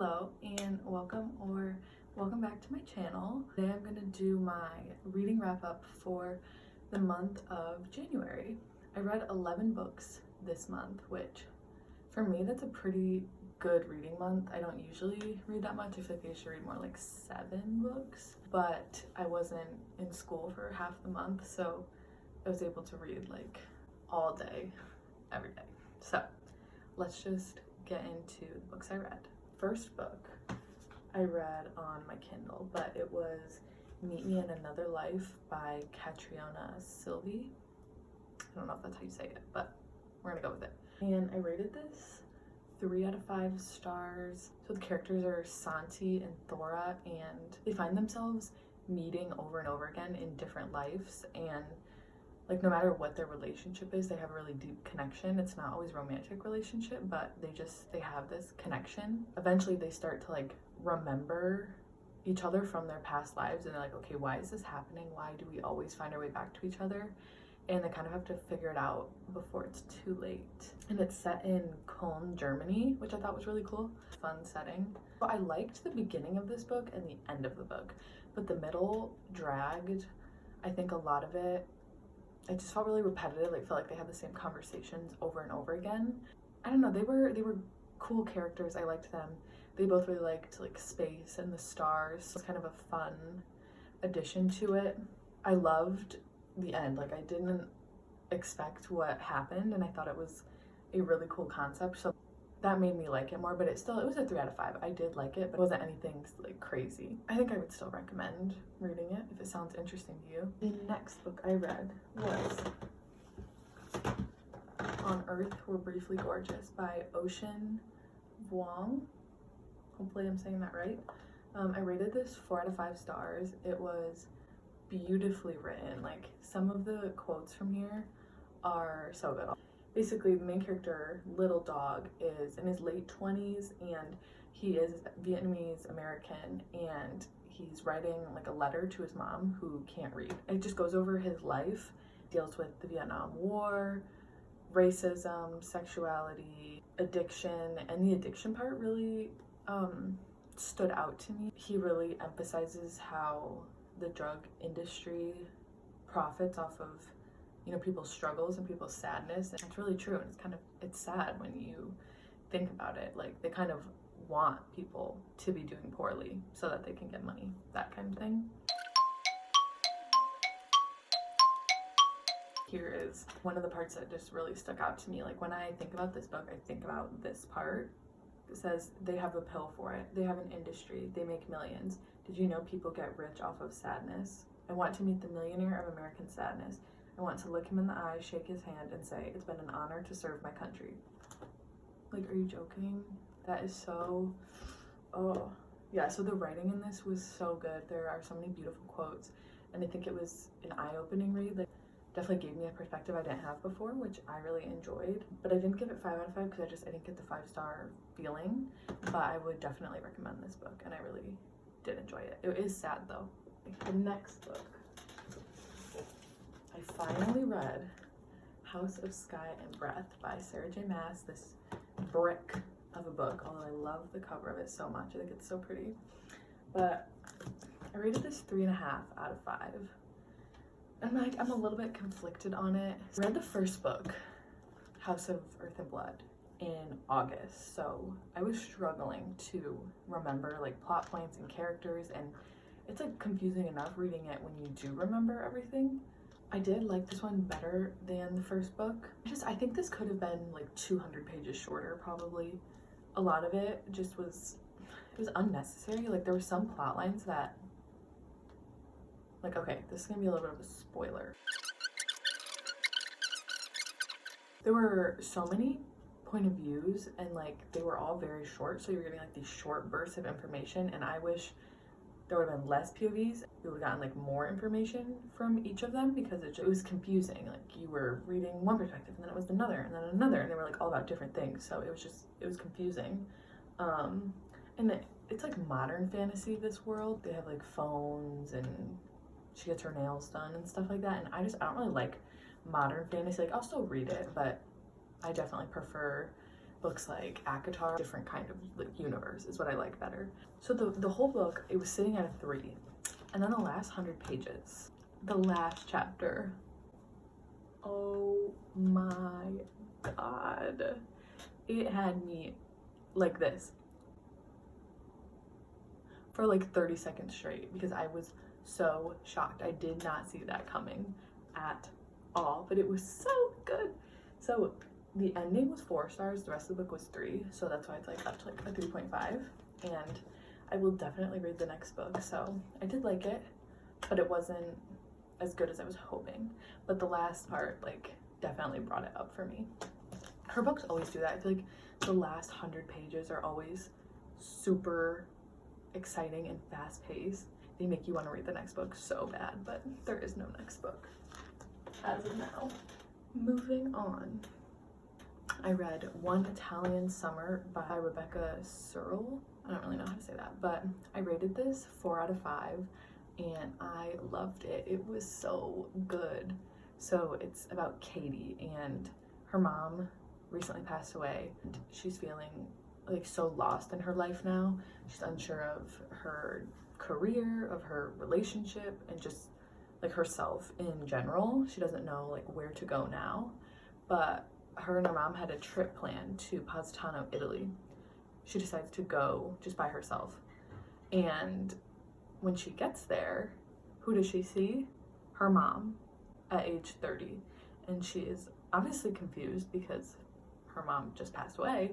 Hello and welcome back to my channel. Today I'm going to do my reading wrap up for the month of January. I read 11 books this month, which for me that's a pretty good reading month. I don't usually read that much. I feel like I should read more like 7 books, but I wasn't in school for half the month, so I was able to read like all day, every day. So let's just get into the books I read. First book I read on my Kindle, but it was Meet Me in Another Life by Catriona Silvey. I don't know if that's how you say it, but we're gonna go with it. And I rated this 3 out of 5 stars. So the characters are Santi and Thora, and they find themselves meeting over and over again in different lives, and like no matter what their relationship is, they have a really deep connection. It's not always a romantic relationship, but they have this connection. Eventually they start to like remember each other from their past lives, and they're like, okay, why is this happening? Why do we always find our way back to each other? And they kind of have to figure it out before it's too late. And it's set in Cologne, Germany, which I thought was really cool. Fun setting. So I liked the beginning of this book and the end of the book, but the middle dragged. I think a lot of it just felt really repetitive. I felt like they had the same conversations over and over again. I don't know, they were cool characters. I liked them. They both really liked like space and the stars. It was kind of a fun addition to it. I loved the end. Like I didn't expect what happened, and I thought it was a really cool concept, so that made me like it more. But it was a 3 out of 5. I did like it, but it wasn't anything like crazy. I think I would still recommend reading it if it sounds interesting to you. The next book I read was On Earth We're Briefly Gorgeous by Ocean Vuong. Hopefully I'm saying that right. I rated this 4 out of 5 stars. It was beautifully written. Like some of the quotes from here are so good. Basically, the main character, Little Dog, is in his late 20s, and he is Vietnamese American, and he's writing like a letter to his mom who can't read. It just goes over his life, deals with the Vietnam War, racism, sexuality, addiction, and the addiction part really stood out to me. He really emphasizes how the drug industry profits off of people's struggles and people's sadness, and it's really true. And it's sad when you think about it. Like they kind of want people to be doing poorly so that they can get money, that kind of thing. Here is one of the parts that just really stuck out to me. Like when I think about this book, I think about this part. It says they have a pill for it. They have an industry. They make millions. Did you know people get rich off of sadness? I want to meet the millionaire of American sadness. I want to look him in the eye, shake his hand, and say, it's been an honor to serve my country. Like, are you joking? That is so, oh. Yeah, so the writing in this was so good. There are so many beautiful quotes, and I think it was an eye-opening read. Like, definitely gave me a perspective I didn't have before, which I really enjoyed. But I didn't give it 5 out of 5 because I didn't get the 5-star feeling. But I would definitely recommend this book, and I really did enjoy it. It is sad, though. The next book, I finally read House of Sky and Breath by Sarah J. Maas. This brick of a book, although I love the cover of it so much. I think it's so pretty. But I rated this 3.5 out of 5. And I'm a little bit conflicted on it. I read the first book, House of Earth and Blood, in August, so I was struggling to remember like plot points and characters, and it's like confusing enough reading it when you do remember everything. I did like this one better than the first book. I think this could have been like 200 pages shorter, probably. A lot of it just was unnecessary. Like there were some plot lines that, like, okay, this is gonna be a little bit of a spoiler. There were so many point of views, and like they were all very short, so you're getting like these short bursts of information, and I wish there would have been less POVs. We would have gotten like more information from each of them, because it was confusing. Like you were reading one perspective, and then it was another, and then another, and they were like all about different things, so it was confusing. And it's like modern fantasy, this world. They have like phones, and she gets her nails done and stuff like that, and I don't really like modern fantasy. Like I'll still read it, but I definitely prefer books like ACOTAR, different kind of like universe is what I like better. So the whole book, it was sitting at a 3. And then the last 100 pages, the last chapter, oh my God. It had me like this for like 30 seconds straight because I was so shocked. I did not see that coming at all, but it was so good. So the ending was 4 stars, the rest of the book was 3, so that's why it's like up to like a 3.5, and I will definitely read the next book. So I did like it, but it wasn't as good as I was hoping, but the last part like definitely brought it up for me. Her books always do that. I feel like the last 100 pages are always super exciting and fast-paced. They make you want to read the next book so bad, but there is no next book as of now. Moving on, I read One Italian Summer by Rebecca Searle. I don't really know how to say that, but I rated this 4 out of 5 and I loved it. It was so good. So it's about Katie, and her mom recently passed away. She's feeling like so lost in her life now. She's unsure of her career, of her relationship, and just like herself in general. She doesn't know like where to go now, but her and her mom had a trip planned to Positano, Italy. She decides to go just by herself, and when she gets there, who does she see? Her mom at age 30, and she is obviously confused because her mom just passed away.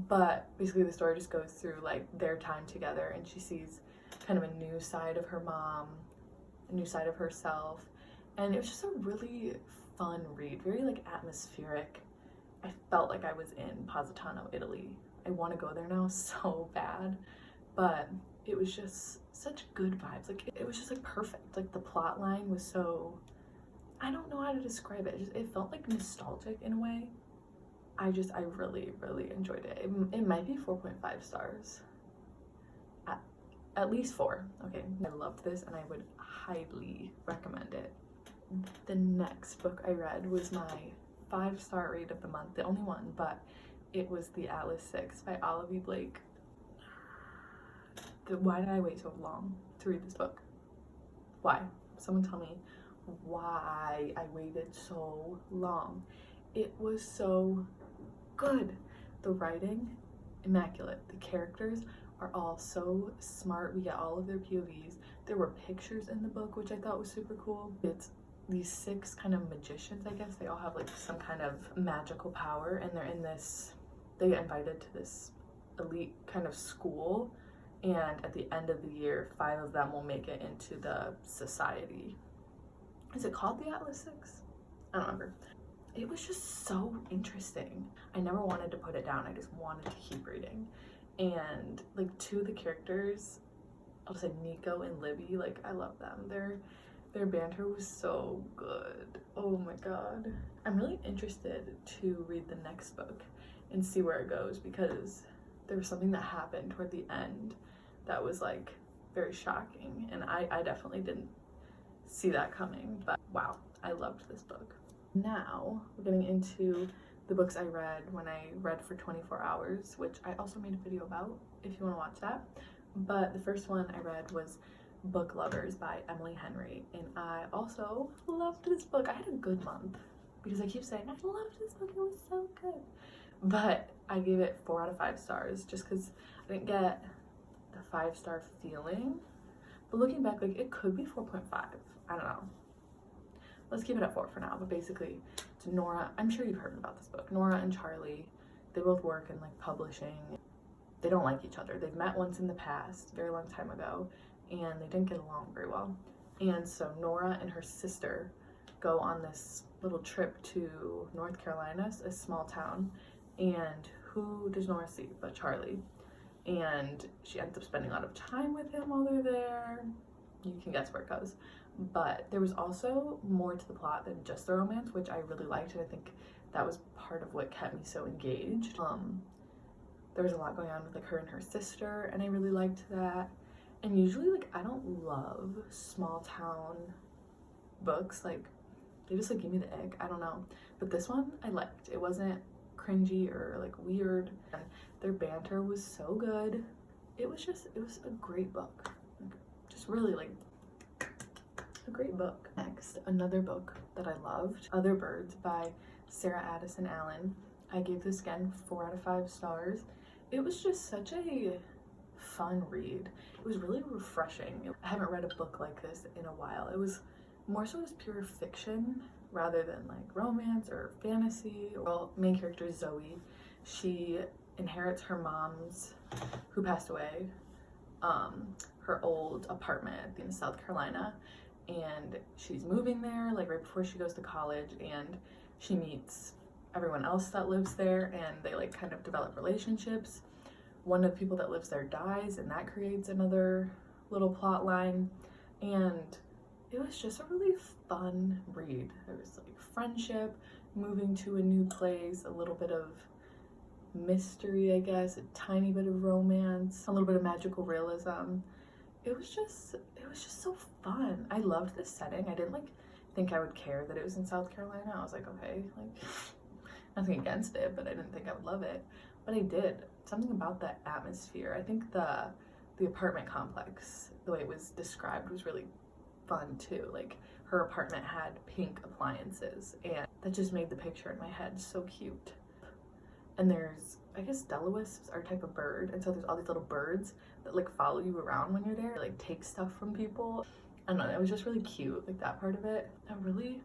But basically the story just goes through like their time together, and she sees kind of a new side of her mom, a new side of herself, and it was just a really fun read, very like atmospheric. I felt like I was in Positano, Italy. I want to go there now so bad, but it was just such good vibes. Like it was just like perfect. Like the plot line was so, I don't know how to describe it. It felt like nostalgic in a way. I really, really enjoyed it. It might be 4.5 stars. At least 4. Okay, I loved this and I would highly recommend it. The next book I read was my 5-star read of the month, the only one, but it was The Atlas Six by Olivia Blake. Why did I wait so long to read this book? Why? Someone tell me why I waited so long. It was so good. The writing, immaculate. The characters are all so smart. We get all of their POVs. There were pictures in the book, which I thought was super cool. It's these 6 kind of magicians, I guess. They all have like some kind of magical power, and they're in this, they get invited to this elite kind of school, and at the end of the year 5 of them will make it into the society. Is it called the Atlas Six? I don't remember. It was just so interesting. I never wanted to put it down. I just wanted to keep reading. And like 2 of the characters, I'll say Nico and Libby, like I love them. Their banter was so good. Oh my God. I'm really interested to read the next book and see where it goes, because there was something that happened toward the end that was like very shocking, and I definitely didn't see that coming. But wow, I loved this book. Now we're getting into the books I read when I read for 24 hours, which I also made a video about if you want to watch that. But the first one I read was Book Lovers by Emily Henry, and I also loved this book. I had a good month because I keep saying I loved this book, it was so good, but I gave it 4 out of 5 stars just because I didn't get the 5-star feeling. But looking back, like it could be 4.5. I don't know. Let's keep it at 4 for now. But basically, it's Nora. I'm sure you've heard about this book. Nora and Charlie, they both work in like publishing. They don't like each other. They've met once in the past, a very long time ago, and they didn't get along very well. And so Nora and her sister go on this little trip to North Carolina, a small town, and who does Nora see but Charlie? And she ends up spending a lot of time with him while they're there. You can guess where it goes. But there was also more to the plot than just the romance, which I really liked, and I think that was part of what kept me so engaged. There was a lot going on with like her and her sister, and I really liked that. And usually like I don't love small town books, like they just like give me the ick, I don't know. But this one I liked. It wasn't cringy or like weird. And their banter was so good. It was a great book. Just really like a great book. Next, another book that I loved, Other Birds by Sarah Addison Allen. I gave this again 4 out of 5 stars. It was just such a fun read. It was really refreshing. I haven't read a book like this in a while. It was more so as pure fiction rather than like romance or fantasy. Well, main character is Zoe. She inherits her mom's, who passed away, her old apartment in South Carolina, and she's moving there like right before she goes to college, and she meets everyone else that lives there, and they like kind of develop relationships. One of the people that lives there dies, and that creates another little plot line, and it was just a really fun read. There was like friendship, moving to a new place, a little bit of mystery, I guess, a tiny bit of romance, a little bit of magical realism. It was just so fun. I loved this setting. I didn't like think I would care that it was in South Carolina. I was like, okay, like nothing against it, but I didn't think I would love it. But I did. Something about the atmosphere. I think the apartment complex, the way it was described, was really fun too. Like her apartment had pink appliances, and that just made the picture in my head so cute. And there's, I guess, Delawisps are a type of bird, and so there's all these little birds that like follow you around when you're there, like take stuff from people. I don't know, it was just really cute, like that part of it. A really,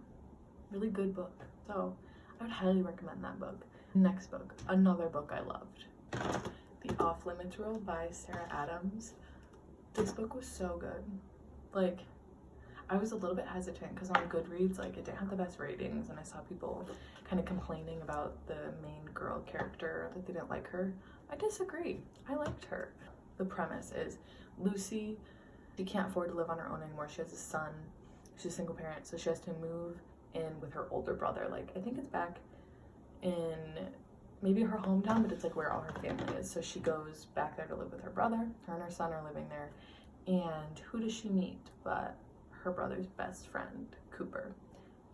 really good book. So I would highly recommend that book. Next book, another book I loved, The Off Limits Rule by Sarah Adams. This book was so good. Like, I was a little bit hesitant because on Goodreads, like, it didn't have the best ratings, and I saw people kind of complaining about the main girl character, that they didn't like her. I disagree. I liked her. The premise is Lucy, she can't afford to live on her own anymore. She has a son. She's a single parent, so she has to move in with her older brother. Like, I think it's back in maybe her hometown, but it's like where all her family is. So she goes back there to live with her brother. Her and her son are living there. And who does she meet but her brother's best friend, Cooper?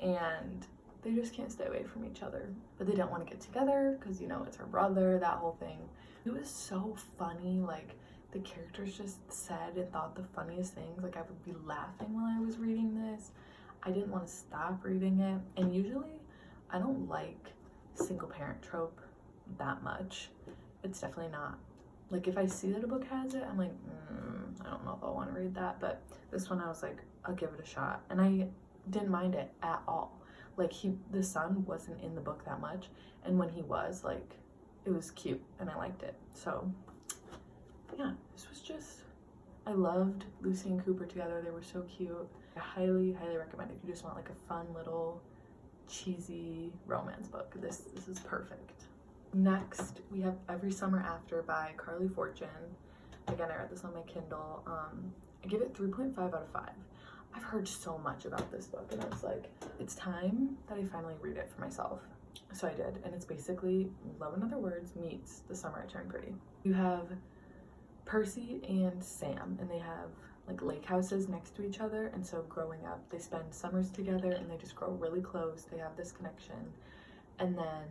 And they just can't stay away from each other. But they don't want to get together because, you know, it's her brother, that whole thing. It was so funny. Like, the characters just said and thought the funniest things. Like, I would be laughing while I was reading this. I didn't want to stop reading it. And usually I don't like single parent trope that much. It's definitely not. Like, if I see that a book has it, I'm like, I don't know if I want to read that. But this one I was like, I'll give it a shot. And I didn't mind it at all. Like, the son wasn't in the book that much, and when he was, like, it was cute and I liked it. So yeah, this was just, I loved Lucy and Cooper together. They were so cute. I highly recommend it if you just want like a fun little cheesy romance book. This is perfect. Next, we have Every Summer After by Carly Fortune. Again, I read this on my Kindle. I give it 3.5 out of 5. I've heard so much about this book, and I was like, it's time that I finally read it for myself. So I did, and it's basically Love in Other Words meets The Summer I Turned Pretty. You have Percy and Sam, and they have like lake houses next to each other, and so growing up, they spend summers together, and they just grow really close. They have this connection, and then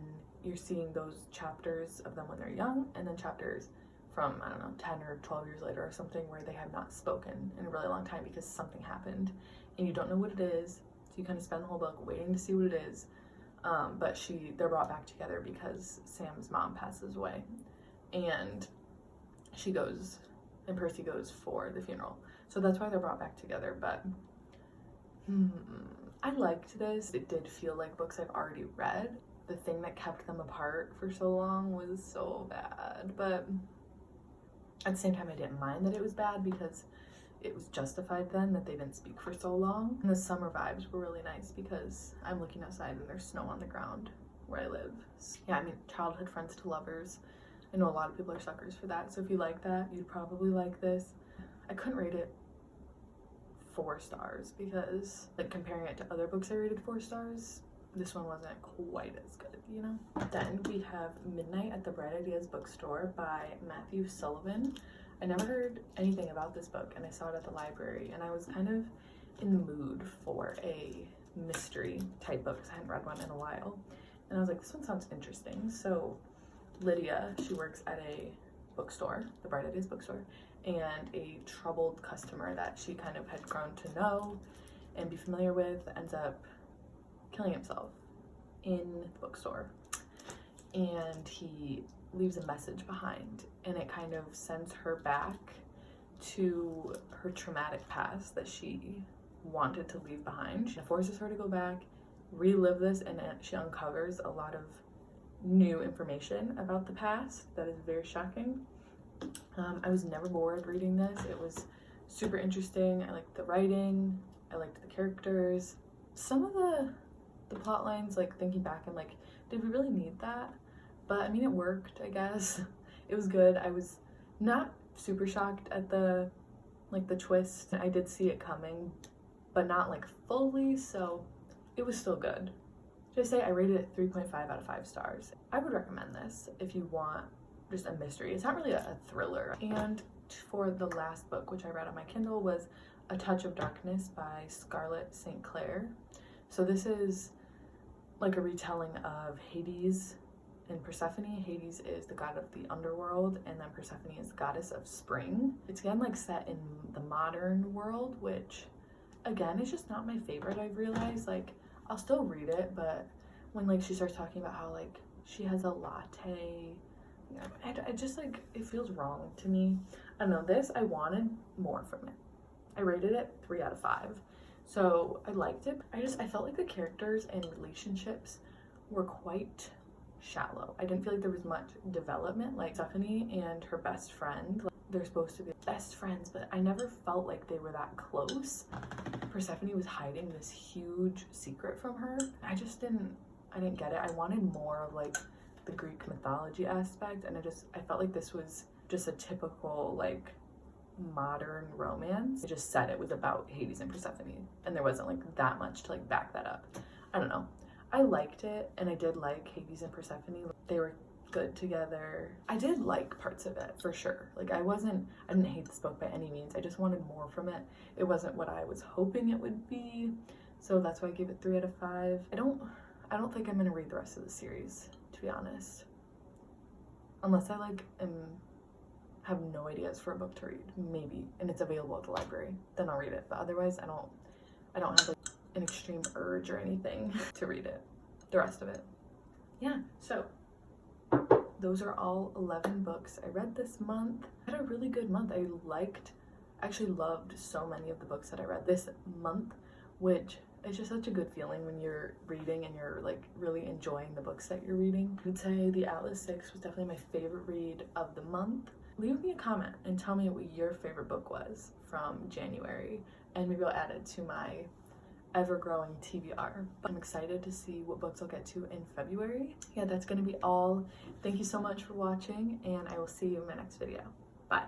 you're seeing those chapters of them when they're young, and then chapters from, I don't know, 10 or 12 years later or something, where they have not spoken in a really long time because something happened, and you don't know what it is, so you kind of spend the whole book waiting to see what it is. But they're brought back together because Sam's mom passes away, and Percy goes for the funeral. So that's why they're brought back together. But I liked this. It did feel like books I've already read. The thing that kept them apart for so long was so bad. But at the same time, I didn't mind that it was bad because it was justified then that they didn't speak for so long. And the summer vibes were really nice because I'm looking outside and there's snow on the ground where I live. Yeah, I mean, childhood friends to lovers. I know a lot of people are suckers for that, so if you like that, you'd probably like this. I couldn't rate it 4 stars because, like, comparing it to other books I rated 4 stars, this one wasn't quite as good, you know? Then we have Midnight at the Bright Ideas Bookstore by Matthew Sullivan. I never heard anything about this book, and I saw it at the library, and I was kind of in the mood for a mystery type book because I hadn't read one in a while. and I was like, this one sounds interesting. So Lydia, she works at a bookstore, the Bright Ideas bookstore, and a troubled customer that she kind of had grown to know and be familiar with ends up killing himself in the bookstore, and he leaves a message behind, and it kind of sends her back to her traumatic past that she wanted to leave behind. She forces her to go back, relive this, and she uncovers a lot of new information about the past that is very shocking. I was never bored reading this. It was super interesting. I liked the writing, I liked the characters. Some of the plot lines, like thinking back, I'm like, did we really need that? But I mean, it worked, I guess. It was good. I was not super shocked at the twist. I did see it coming, but not like fully, so it was still good. Just say I rated it 3.5 out of 5 stars. I would recommend this if you want just a mystery. It's not really a thriller. And for the last book, which I read on my Kindle, was A Touch of Darkness by Scarlett St. Clair. So this is like a retelling of Hades and Persephone. Hades is the god of the underworld, and then Persephone is the goddess of spring. It's again like set in the modern world, which again is just not my favorite. I've realized, like, I'll still read it, but when like she starts talking about how like she has a latte, you know, I just like, it feels wrong to me. I don't know, this, I wanted more from it. I rated it 3 out of 5. So I liked it. I felt like the characters and relationships were quite shallow. I didn't feel like there was much development. Like Stephanie and her best friend, like, they're supposed to be best friends, but I never felt like they were that close. Persephone was hiding this huge secret from her. I didn't get it. I wanted more of like the Greek mythology aspect, and I felt like this was just a typical like modern romance. It just said it was about Hades and Persephone, and there wasn't like that much to like back that up. I don't know. I liked it, and I did like Hades and Persephone. They were good together. I did like parts of it for sure. Like I didn't hate this book by any means. I just wanted more from it. It wasn't what I was hoping it would be, so that's why I gave it 3 out of 5. I don't think I'm gonna read the rest of the series, to be honest, unless I like have no ideas for a book to read, maybe, and it's available at the library, then I'll read it. But otherwise, I don't have like an extreme urge or anything to read it, the rest of it. Yeah, so those are all 11 books I read this month. I had a really good month. I actually loved so many of the books that I read this month, which is just such a good feeling when you're reading and you're like really enjoying the books that you're reading. I would say The Atlas Six was definitely my favorite read of the month. Leave me a comment and tell me what your favorite book was from January, and maybe I'll add it to my ever-growing TBR. But I'm excited to see what books I'll get to in February. Yeah, that's gonna be all. Thank you so much for watching, and I will see you in my next video. Bye.